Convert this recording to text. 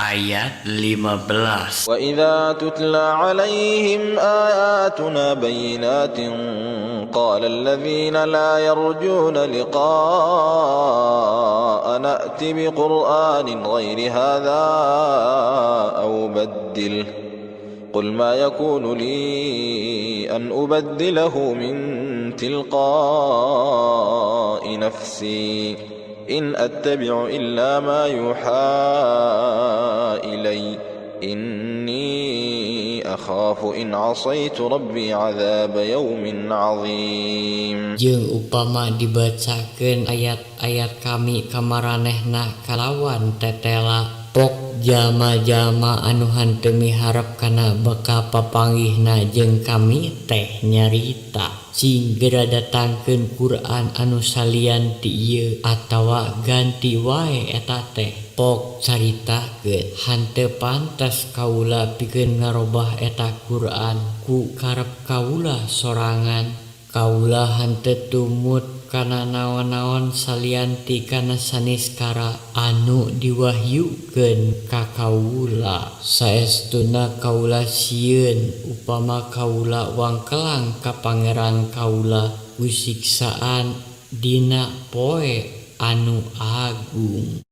ayat 15. وإذا تتلى عليهم آياتنا بينات قال الذين لا يرجون لقاءنا ائت بقرآن غير هذا أو بدله قل ما يكون لي أن أبدله من تلقاء نفسي إن أتبع إلا ما يوحى إلي إني أخاف إن عصيت ربي عذاب يوم عظيم. Jeung upama dibacakeun ayat-ayat kami kamaranehna kalawan tetela pok jalma-jalma anu henteu miharep kana baka papanggihna jeung kami teh nyarita cinggera datangkeun Quran anu salian ti ieu atawa ganti wae eta teh pok caritakeun henteu pantas kaula pikeun ngarobah eta Quran ku karep kaula sorangan. Kaula henteu tumut kana naon-naon salianti kana saniskara anu diwahyukeun ka kaula. Saestuna kaula sieun upama kaula wangkelang ka pangeran kaula ku siksaan dina poe anu agung.